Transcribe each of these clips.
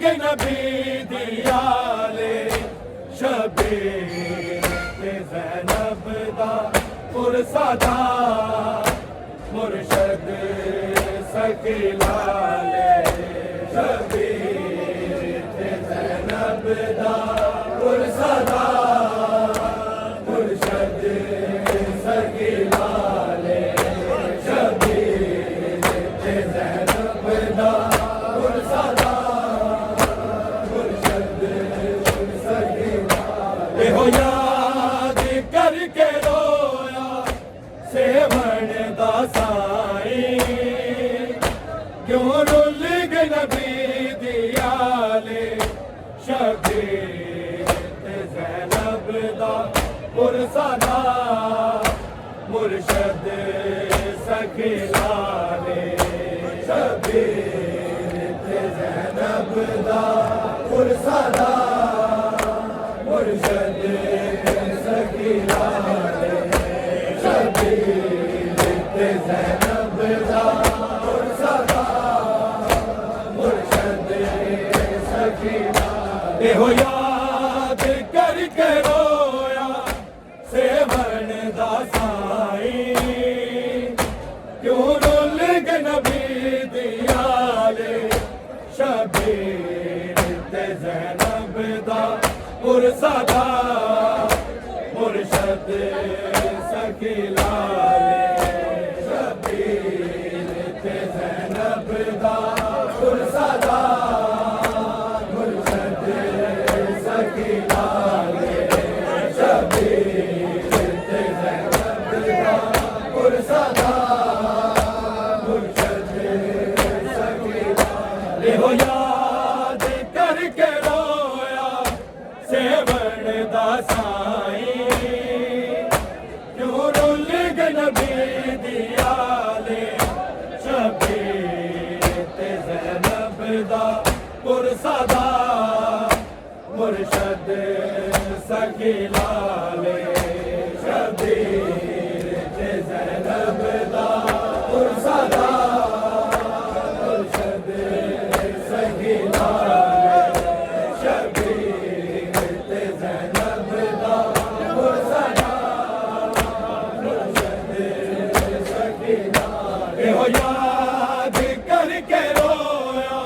के नबी दियाले शबीर ते ज़ैनब दा पुरसादा मुर्शद सकीलाले शबीर ते ज़ैनब दा पुरसादा मुर्शद सकीलाले शबीर ते ज़ैनब दा पुरसादा मुर्शद सकीलाले हो याद करके रोया सेवन दा साईं क्यों रुल गए नबी दियाले शबीर ते ज़ैनब दा पुरसादा मुर्शद सकीलाले शबीर ते ज़ैनब दा पुरसादा मुर्शद सकीलाले शबीर ते ज़ैनब दा पुरसादा मुर्शद सकीलाले हो याद करके रोया सेवन दा साईं क्यों रुल गए नबी दियाले शबीर ते ज़ैनब दा पुरसादा मुर्शद सकीलाले शबीर ते ज़ैनब दा पुरसादा मुर्शद सकीलाले शबीर ते ज़ैनब दा पुरसादा मुर्शद सकीलाले हो याद करके रोया सेवन दा साईं क्यों रुल गए नबी दियाले शबीर ते ज़ैनब दा पुरसादा मुर्शद सकीलाले शबीर ते ज़ैनब दा पुरसादा मुर्शद सकीलाले शबीर ते ज़ैनब दा पुरसादा मुर्शद सकीलाले हो याद करके रोया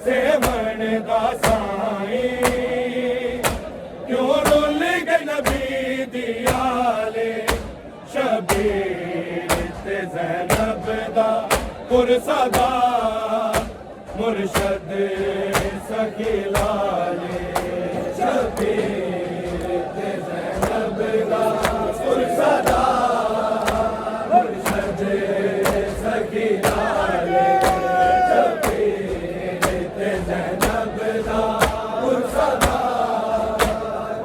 सेवन दा साईं क्यों रुल गए नबी दियाले शबीर ते ज़ैनब दा पुरसादा मुर्शद सकीलाले शबीर ते ज़ैनब दा पुरसादा मुर्शद सकीलाले शबीर ते ज़ैनब दा पुरसादा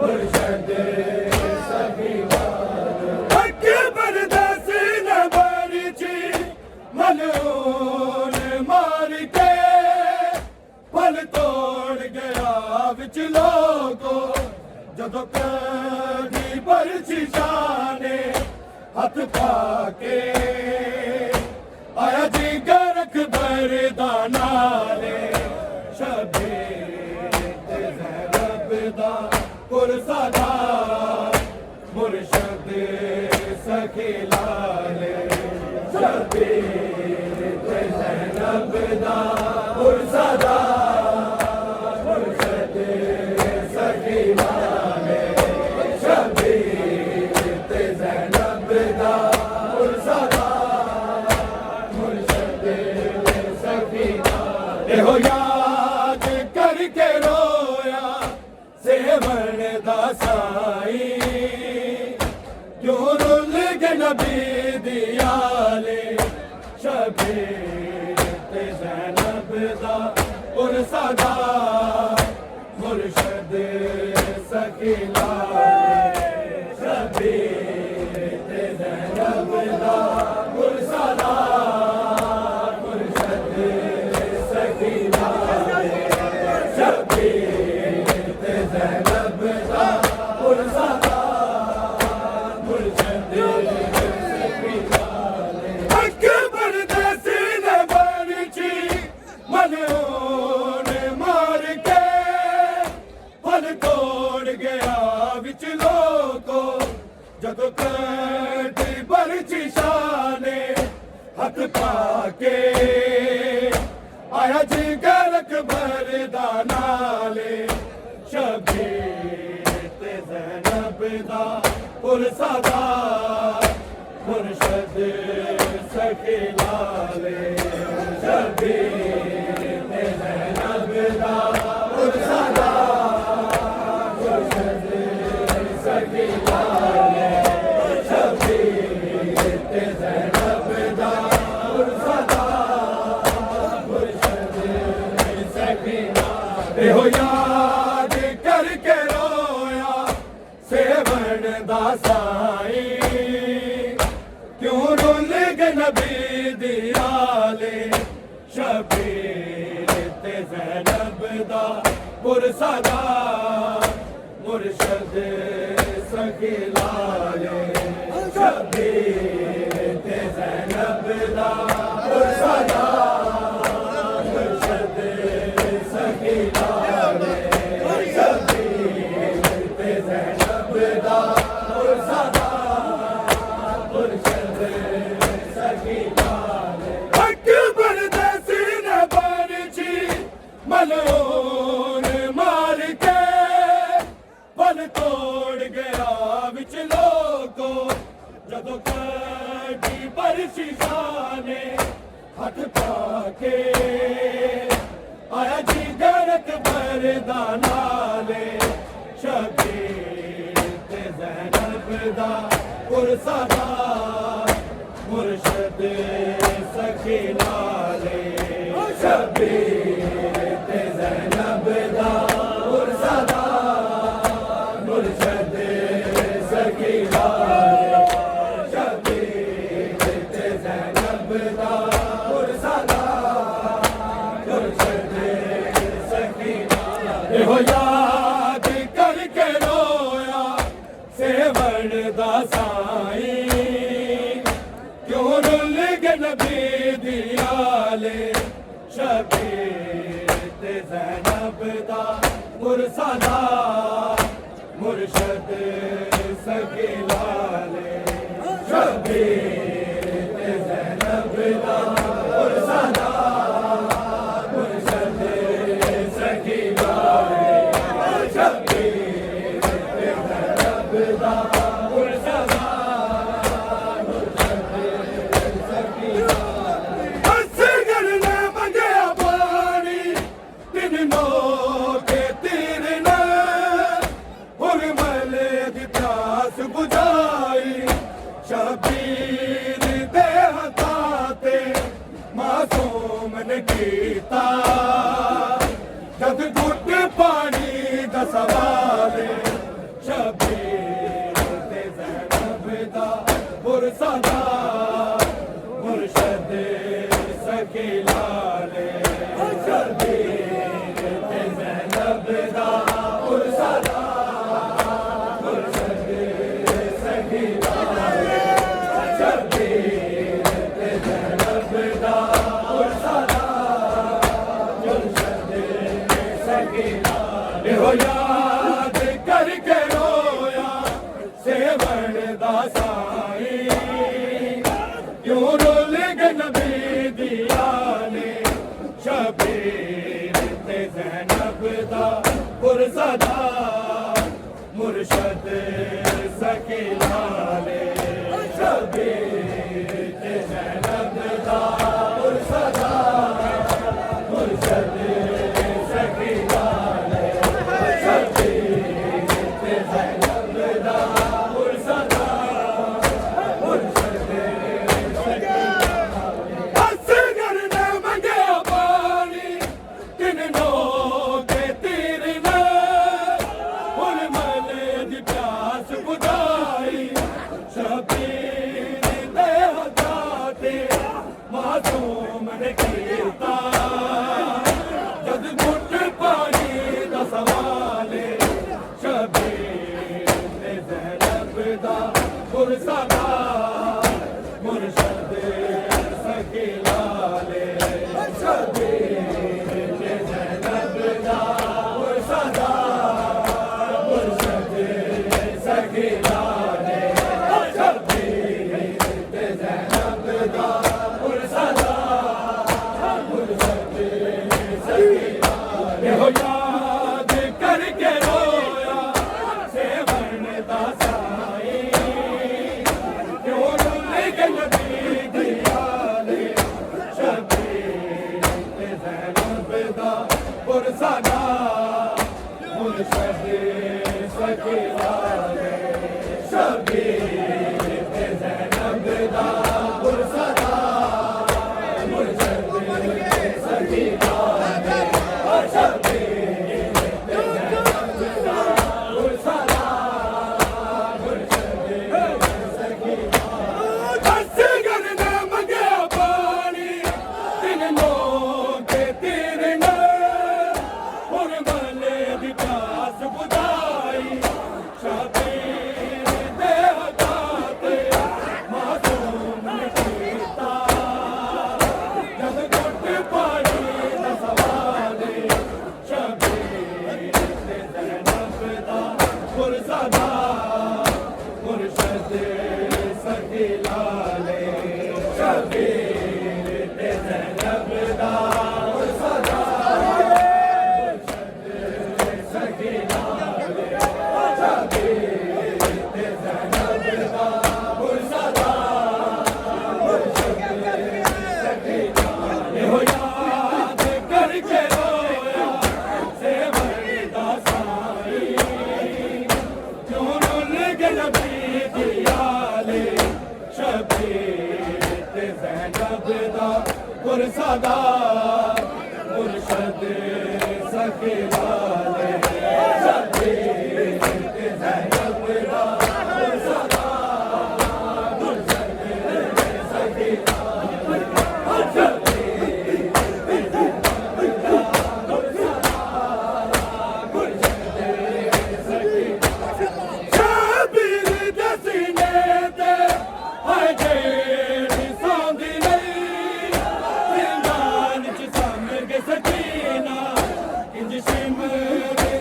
मुर्शद सकीलाले अकबर दा सीना बरची मलून मार के पल तोड़ गया विच लोगो जदों कदी बरछी शाने हथ पाके आया जी गरख बरदा नाले शबीर ते ज़ैनब दा पुरसादा मुर्शद सकीलाले शबीर ते ज़ैनब दा पुरसादा मुर्शद सकीलाले शबीर ते ज़ैनब दा पुरसादा मुर्शद सकीलाले हो याद करके रोया सेवन दा साईं क्यों रुल गए नबी दियाले शबीर ते ज़ैनब दा पुरसादा मुर्शद सकीलाले शबीर ते ज़ैनब दा पुरसादा मुर्शद सकीलाले शबीर ते ज़ैनब दा पुरसादा मुर्शद सकीलाले अकबर दे सीने बरछी मलून मार तोड़ गया विच लोको जदों कटी बरछी शाने हथ पाके आया जी गरक भरदा नाले शबीर ते ज़ैनब दा पुरसादा मुर्शद सखी लाले शबीर ते ज़ैनब दा पुरसादा मुर्शद सखी लाले शबीर ते ज़ैनब दा पुरसादा मुर्शद सखी लाले हो याद करके रोया सेवन दा साई क्यों रुल गए नबी दी आले शबीर ते ज़ैनब दा पुरसादा मुर्शद सखी लाले शबीर ते ज़ैनब दा पुरसादा मुर्शद सखी लाले शबीर ते ज़ैनब दा पुरसादा मुर्शद सखी लाले अकबर दे सीने बरछी मलून मार के पल तोड़ गया विच लोको जदों कटी बरछी शाने हथ पाके आया जी गरक भरदा नाले शबीर ते ज़ैनब दा पुरसादा मुर्शद सखी लाले शबीर ते ज़ैनब दा पुरसादा मुर्शद सखी लाले शबीर ते ज़ैनब दा पुरसादा मुर्शद सखी लाले हो याद करके रोया सेवन दा साई क्यों रुल गए नबी दी आले शबीर ते ज़ैनब दा पुरसादा मुर्शद सखी लाले शबीर ते ज़ैनब दा पुरसादा मुर्शद सखी लाले शबीर ते ज़ैनब दा पुरसादा मुर्शद सखी लाले असगर ने मंगया पानी तिन नोके तीर ने हुरमले दी प्यास बुझाई शबीर दे हत्थां ते मासूम ने कीता जद घुट पानी दा सवाले शबीर ते ज़ैनब दा पुरसादा मुर्शद सखी लाले शबीर ते ज़ैनब दा पुरसादा मुर्शद सखी लाले शबीर ते ज़ैनब दा पुरसादा मुर्शद सखी लाले हो याद करके रोया सेवन दा साई क्यों रुल गए नबी दी आले शबीर ते ज़ैनब दा पुरसादा मुर्शद सखी लाले शबीर ते ज़ैनब दा पुरसादा मुर्शद सखी लाले शबीर ते ज़ैनब दा पुरसादा मुर्शद सखी असगर ने मंगया पानी तिन नोके तीर ने हुरमले दी प्यास बुझाई शबीर दे हत्थां ते मासूम ने कीता जद घुट पानी दा सवाले शबीर ते ज़ैनब दा पुरसादा मुर्शद सखी लाले शबीर ते ज़ैनब दा पुरसादा मुर्शद सखी लाले शबीर ते ज़ैनब दा पुरसदा मुर्शद सखी लाले शबीर ते ज़ैनब दा पुरसदा मुर्शद सखी लाले दस गरने मंगे पानी तिन लोग तीर न पुरमले दी प्यास बुझाई शबीर दे हदाते मासूम निकलता जब गुट पानी दा सवाले शबीर ते ज़ैनब दा पुरसदा मुर्शद सखी लाले शबीर ते ज़ैनब दा पुरसदा सखी लाले शबीर ते ज़ैनब दा पुरसदा सखी लाले हो याद करके रोया सेवर दा साई क्यों रुल गए नबी दी आले शबीर ते ज़ैनब दा पुरसदा मुर्शद सखी लाले शबीर ते ज़ैनब दा पुरसदा मुर्शद सखी लाले शबीर ते ज़ैनब दा पुरसदा मुर्शद सखी शबीर दे सीने ते हाय जेड़ी सौंदी नहीं जिंदान च सामर के सकीना इंज शिमर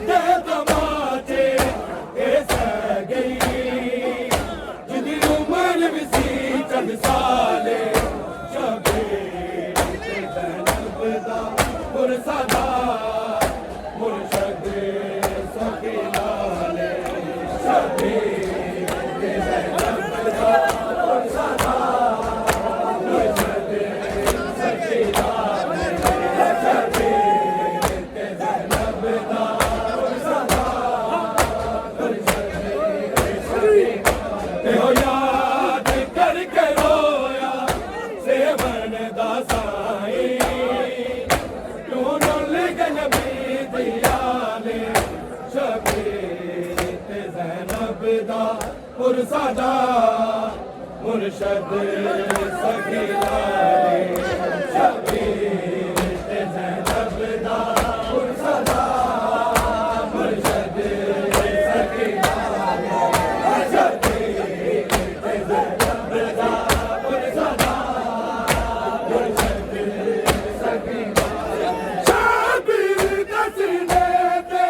दे तमाचे ए सह गई जिदी उमर भी सी चंद साले शबीर ते ज़ैनब दा पुरसदा मुर्शद सखी लाले शबीर ते ज़ैनब दा पुरसदा मुर्शद सखी लाले शबीर ते ज़ैनब दा पुरसदा मुर्शद सखी ते हो याद करके रोया सेवन दा साई क्यों रुल गए नबी दी आले शबीर ते ज़ैनब दा पुरसदा मुर्शद सखी लाले शबीर ते ज़ैनब दा पुरसदा मुर्शद सखी लाले शबीर ते ज़ैनब दा पुरसदा मुर्शद सखी लाले शबीर दे सीने ते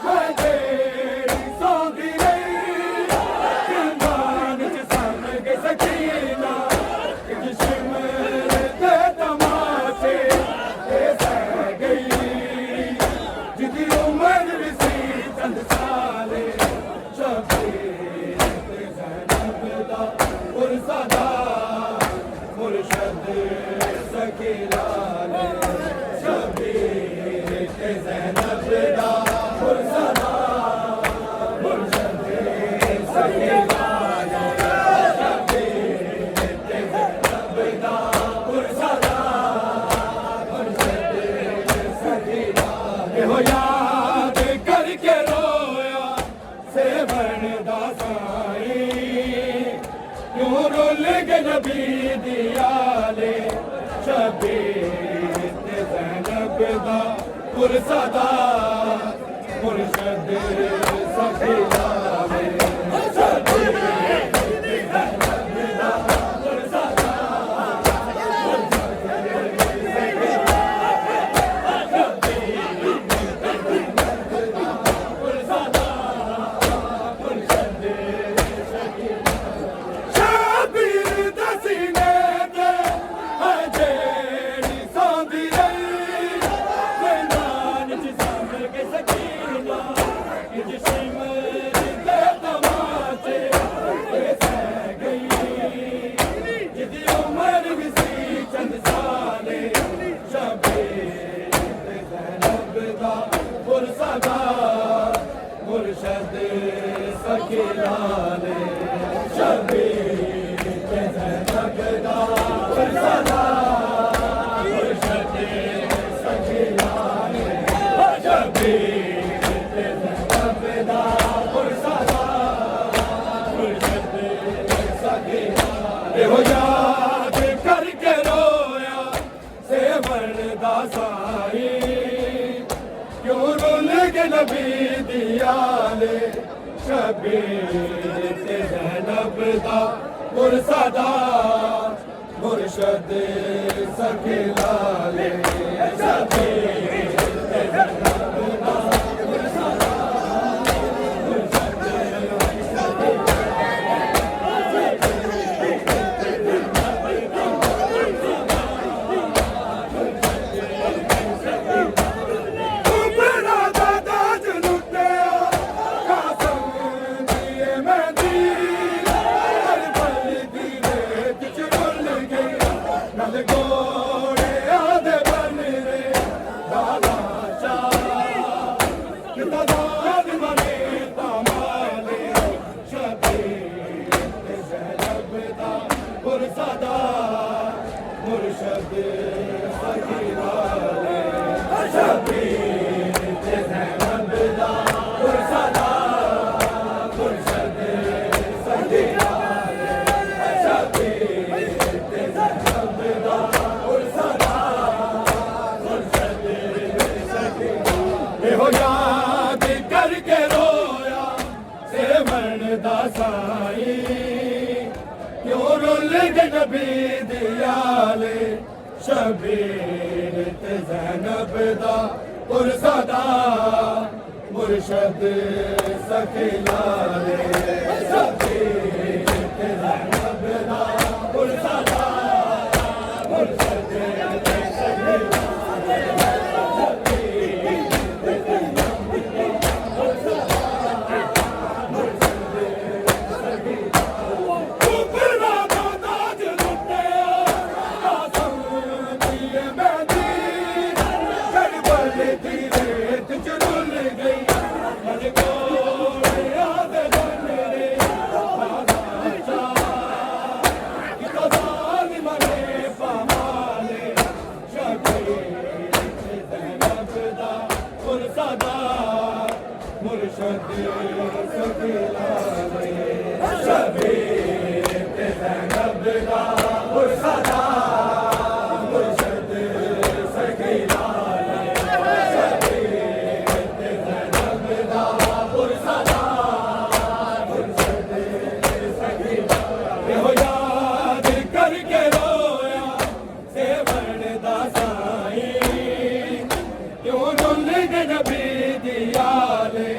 हाय जेड़ी सौंदी नहीं जिंदान च सामर के सकीना इंज शिमर दे तमाचे ए सह गई जिदी उमर भी सी चंद साले शबीर ते ज़ैनब दा पुरसदा मुर्शद सखी लाले शबीर ते ज़ैनब दा पुरसदा मुर्शद सखी लाले शबीर ते ज़ैनब दा पुरसदा मुर्शद सखी लाले हो याद करके रोया सेवन दा साई क्यों रुल गए नबी दी आले शबीर ते ज़ैनब दा पुरसदा मुर्शद सखी लाले शबीर ते ज़ैनब दा पुरसदा मुर्शद सखी लाले शबीर ते ज़ैनब दा पुरसदा मुर्शद सखी शबीर दे सीने ते हाय जेड़ी सौंदी नहीं जिंदान च सामर के सकीना इंज शिमर दे तमाचे ए सह गई जिदी उमर भी सी चंद साले शबीर ते ज़ैनब दा पुरसदा मुर्शद सखी लाले शबीर के ज़ैनब दा पुरसदा मुर्शद सखी लाले शबीर के ज़ैनब दा पुरसदा मुर्शद सखी लाले हो याद करके रोया सेवन दा साई क्यों रुल के नबी दियाले शबीर ते ज़ैनब दा पुरसदा मुर्शद सखी लाले शबीर ते ज़ैनब दा पुरसदा मुर्शद सखी पुरसदा मुर्शद सखी लाले शबीर ते ज़ैनब दा पुरसदा मुर्शद सखी लाले शबीर ते ज़ैनब दा पुरसदा मुर्शद सखी लाले हो याद करके रोया सेवन दा साई क्यों रुल के नबी दियाले शबीर ते ज़ैनब दा पुरसदा मुर्शद सखी लाले शबीर ते ज़ैनब दा पुरसदा मुर्शद सखी लाले शबीर ते ज़ैनब दा पुरसदा मुर्शद सखी मुर्शद सखी लाले शबीर ते ज़ैनब दा पुरसदा मुर्शद सखी लाले शबीर ते ज़ैनब दा पुरसदा मुर्शद सखी लाले हो याद करके रोया सेवन दा साई क्यों रुल के नबी दियाले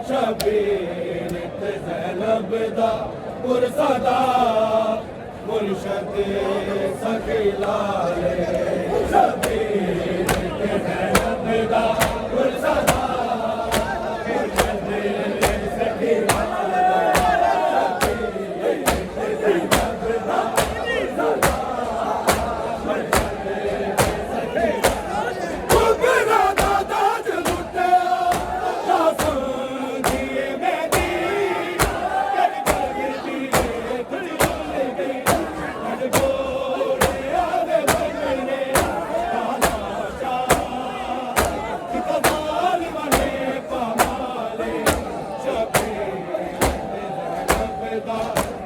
शबीर ते ज़ैनब दा पुरसदा मुर्शद सखी लाले शबीर ते ज़ैनब दा पुरसदा मुर्शद सखी लाले शबीर ते ज़ैनब दा पुरसदा मुर्शद सखी लाले कुबरा दा ताज लुटे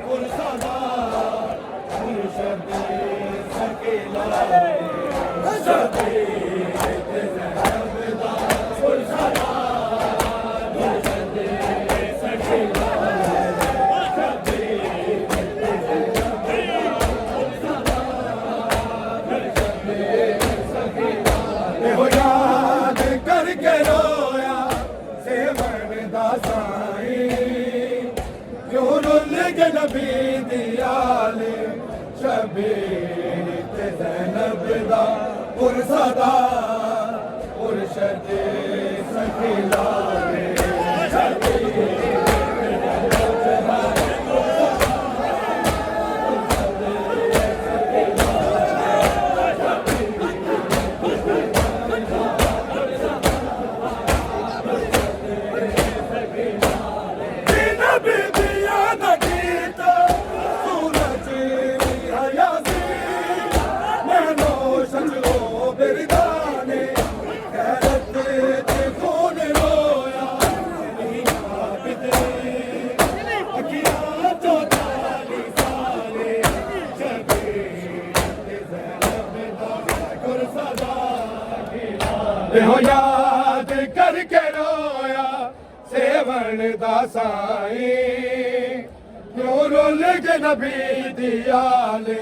पुरसदा मुर्शद सखी लाले शबीर ते ज़ैनब दा पुरसदा मुर्शद सखी लाले शबीर ते ज़ैनब दा पुरसदा मुर्शद सखी लाले हो याद करके रोया सेवन दा साई क्यों रुल के नबी दियाले शबीर ते ज़ैनब दा पुरसदा मुर्शद सखी लाले शबीर ते ज़ैनब दा पुरसदा मुर्शद सखी लाले शबीर ते ज़ैनब दा पुरसदा मुर्शद सखी रोया सेवन दा साईं क्यों रुल के नबी दियाले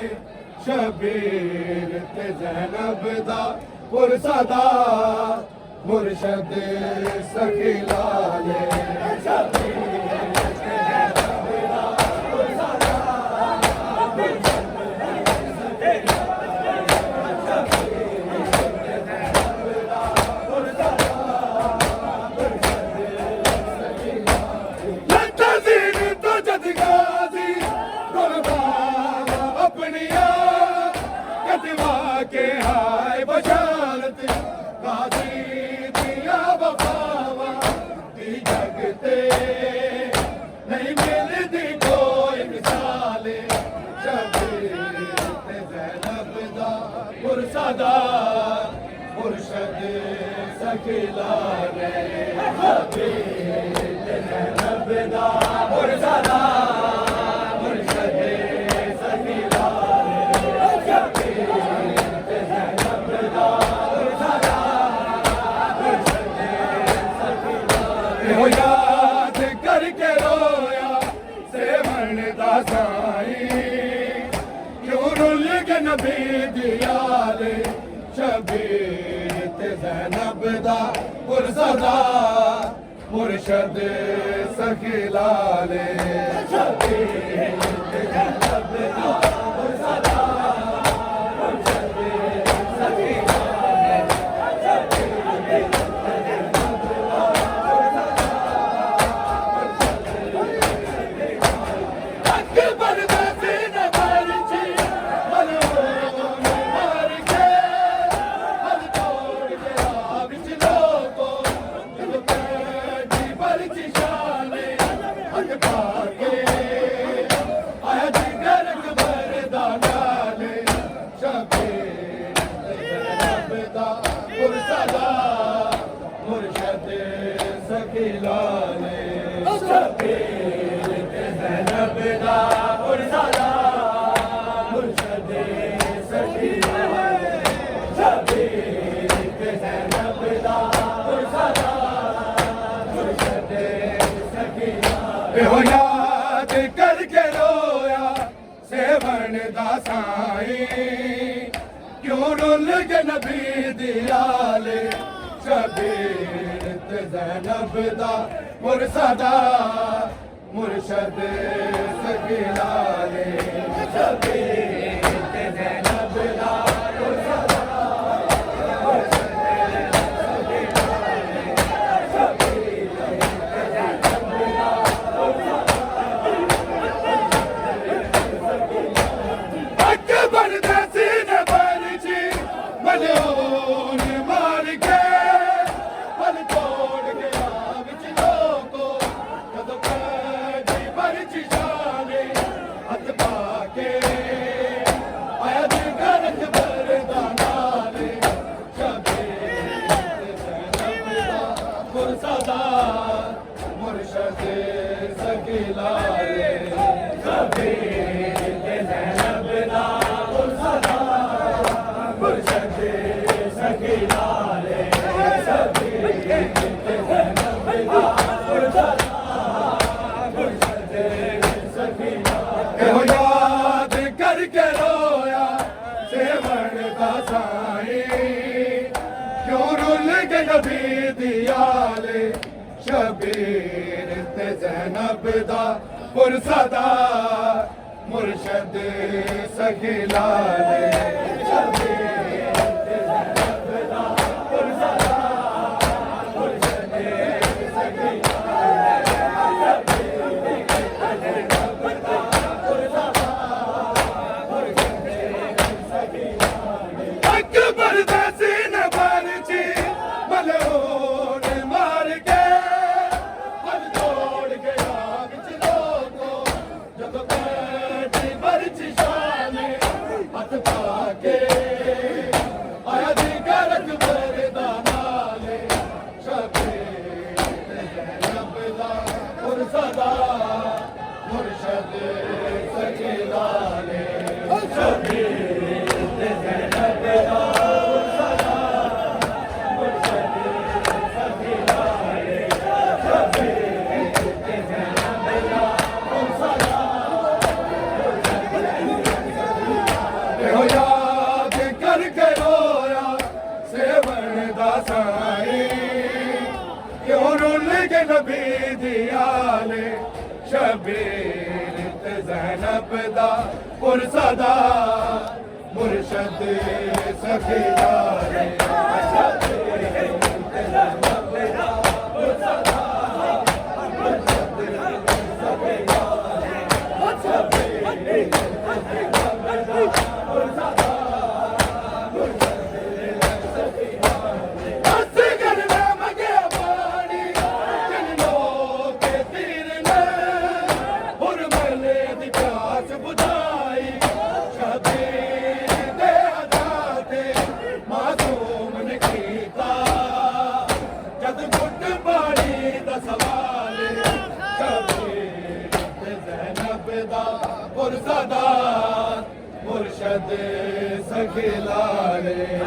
शबीर ते ज़ैनब दा पुरसदा मुर्शद सखी लाले के हाय बशारत गाजी दिया बफावा दी जगते नहीं मिलती कोई मिसाले शबीर ते ज़ैनब दा पुरसदा मुर्शद सखी लाले शबीर ते ज़ैनब दा पुरसदा मुर्शद सखी याद करके रोया सेवन दा साईं क्यों रुल के नबी दियाले शबीर ते ज़ैनब दा पुरसदा मुर्शद सखी लाले शबीर ते ज़ैनब दा पुरसदा मुर्शद सखी लाले शबीर ते ज़ैनब दा पुरसदा मुर्शद सखी लाले शबीर ते ज़ैनब दा पुरसदा मुर्शद सखी लाले हो याद करके रोया सेवन दा साईं क्यों रुल के नबी दियाले शबीर ते ज़ैनब दा पुरसदा मुर्शद सखी लाले शबीर ते ज़ैनब दा पुरसदा मुर्शद सखी लाले शबीर ते ज़ैनब दा पुरसदा अकबर दे सीने पर जी मलून मार के पल तोड़ के विच लोको कदों कदी बरची जाने हथ पाके आया जिगर अकबर दा नाले शबीर ते ज़ैनब दा पुरसदा मुर्शद सखी लाले शबीर ते ज़ैनब दा पुरसदा मुर्शद सखी लाले शबीर ते ज़ैनब दा पुरसदा मुर्शद सखी लाले हो याद करके रोया सेवन दा साईं क्यों रुल के नबी दियाले शबीर ते ज़ैनब दा पुरसदा मुर्शद सखी लाले शबीर ते ज़ैनब दा पुरसदा मुर्शद सखी लाले शबीर ते ज़ैनब दा पुरसदा मुर्शद सखी लाले अकबर दे सीने पर जी मलून मार के हथ तोड़ गया विच लोको जदों कदी बरची जाने हथ पाके आया जिगर अकबर दा नाले शबीर ते ज़ैनब के नबी दियाले शबीर ते ज़ैनब दा पुरसदा मुर्शद सखीदारे मुर्शद सखिलारे।